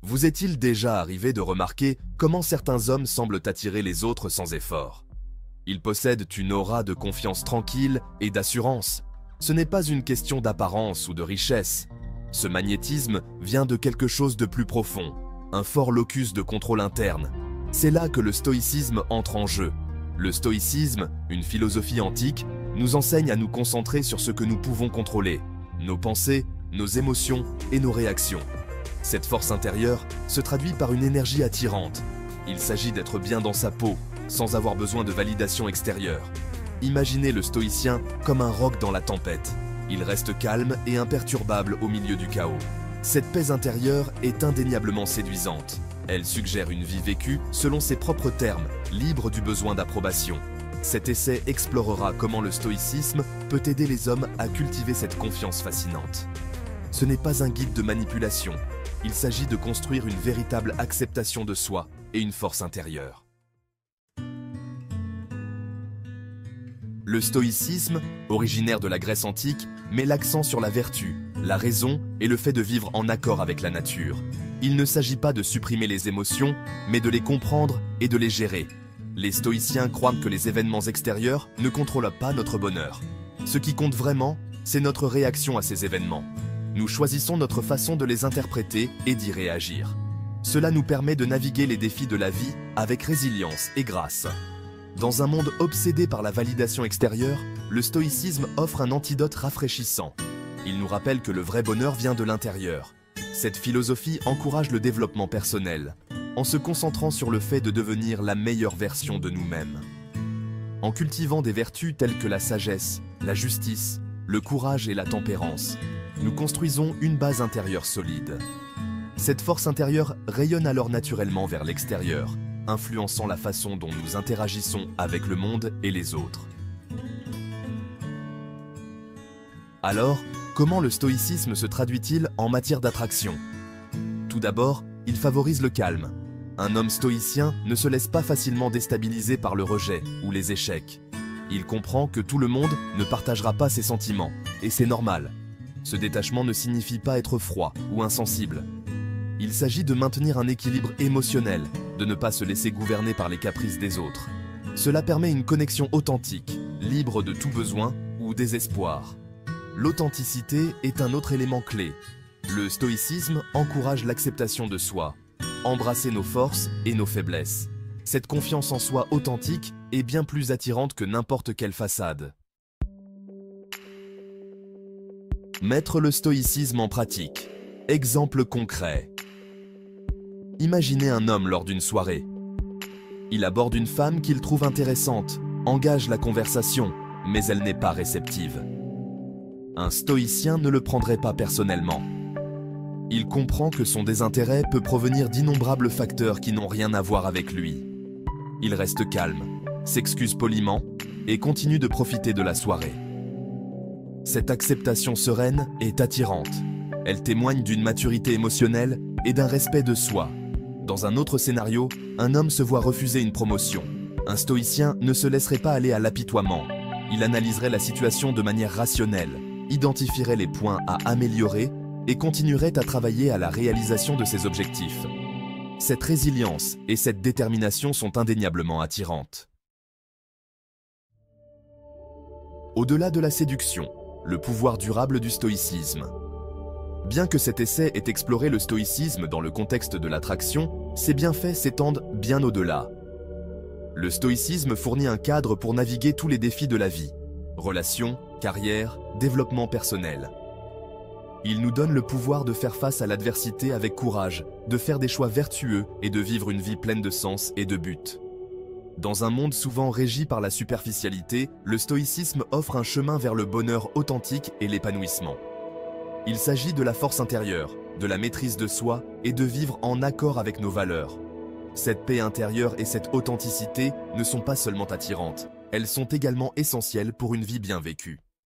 Vous est-il déjà arrivé de remarquer comment certains hommes semblent attirer les autres sans effort? Ils possèdent une aura de confiance tranquille et d'assurance. Ce n'est pas une question d'apparence ou de richesse. Ce magnétisme vient de quelque chose de plus profond, un fort locus de contrôle interne. C'est là que le stoïcisme entre en jeu. Le stoïcisme, une philosophie antique, nous enseigne à nous concentrer sur ce que nous pouvons contrôler, nos pensées, nos émotions et nos réactions. Cette force intérieure se traduit par une énergie attirante. Il s'agit d'être bien dans sa peau, sans avoir besoin de validation extérieure. Imaginez le stoïcien comme un roc dans la tempête. Il reste calme et imperturbable au milieu du chaos. Cette paix intérieure est indéniablement séduisante. Elle suggère une vie vécue selon ses propres termes, libre du besoin d'approbation. Cet essai explorera comment le stoïcisme peut aider les hommes à cultiver cette confiance fascinante. Ce n'est pas un guide de manipulation. Il s'agit de construire une véritable acceptation de soi et une force intérieure. Le stoïcisme, originaire de la Grèce antique, met l'accent sur la vertu, la raison et le fait de vivre en accord avec la nature. Il ne s'agit pas de supprimer les émotions, mais de les comprendre et de les gérer. Les stoïciens croient que les événements extérieurs ne contrôlent pas notre bonheur. Ce qui compte vraiment, c'est notre réaction à ces événements. Nous choisissons notre façon de les interpréter et d'y réagir. Cela nous permet de naviguer les défis de la vie avec résilience et grâce. Dans un monde obsédé par la validation extérieure, le stoïcisme offre un antidote rafraîchissant. Il nous rappelle que le vrai bonheur vient de l'intérieur. Cette philosophie encourage le développement personnel, en se concentrant sur le fait de devenir la meilleure version de nous-mêmes. En cultivant des vertus telles que la sagesse, la justice, le courage et la tempérance, nous construisons une base intérieure solide. Cette force intérieure rayonne alors naturellement vers l'extérieur, influençant la façon dont nous interagissons avec le monde et les autres. Alors, comment le stoïcisme se traduit-il en matière d'attraction? Tout d'abord, il favorise le calme. Un homme stoïcien ne se laisse pas facilement déstabiliser par le rejet ou les échecs. Il comprend que tout le monde ne partagera pas ses sentiments, et c'est normal. Ce détachement ne signifie pas être froid ou insensible. Il s'agit de maintenir un équilibre émotionnel, de ne pas se laisser gouverner par les caprices des autres. Cela permet une connexion authentique, libre de tout besoin ou désespoir. L'authenticité est un autre élément clé. Le stoïcisme encourage l'acceptation de soi, embrasser nos forces et nos faiblesses. Cette confiance en soi authentique est bien plus attirante que n'importe quelle façade. Mettre le stoïcisme en pratique. Exemple concret. Imaginez un homme lors d'une soirée. Il aborde une femme qu'il trouve intéressante, engage la conversation, mais elle n'est pas réceptive. Un stoïcien ne le prendrait pas personnellement. Il comprend que son désintérêt peut provenir d'innombrables facteurs qui n'ont rien à voir avec lui. Il reste calme, s'excuse poliment et continue de profiter de la soirée. Cette acceptation sereine est attirante. Elle témoigne d'une maturité émotionnelle et d'un respect de soi. Dans un autre scénario, un homme se voit refuser une promotion. Un stoïcien ne se laisserait pas aller à l'apitoiement. Il analyserait la situation de manière rationnelle, identifierait les points à améliorer et continuerait à travailler à la réalisation de ses objectifs. Cette résilience et cette détermination sont indéniablement attirantes. Au-delà de la séduction, le pouvoir durable du stoïcisme. Bien que cet essai ait exploré le stoïcisme dans le contexte de l'attraction, ses bienfaits s'étendent bien au-delà. Le stoïcisme fournit un cadre pour naviguer tous les défis de la vie, relations, carrière, développement personnel. Il nous donne le pouvoir de faire face à l'adversité avec courage, de faire des choix vertueux et de vivre une vie pleine de sens et de but. Dans un monde souvent régi par la superficialité, le stoïcisme offre un chemin vers le bonheur authentique et l'épanouissement. Il s'agit de la force intérieure, de la maîtrise de soi et de vivre en accord avec nos valeurs. Cette paix intérieure et cette authenticité ne sont pas seulement attirantes, elles sont également essentielles pour une vie bien vécue.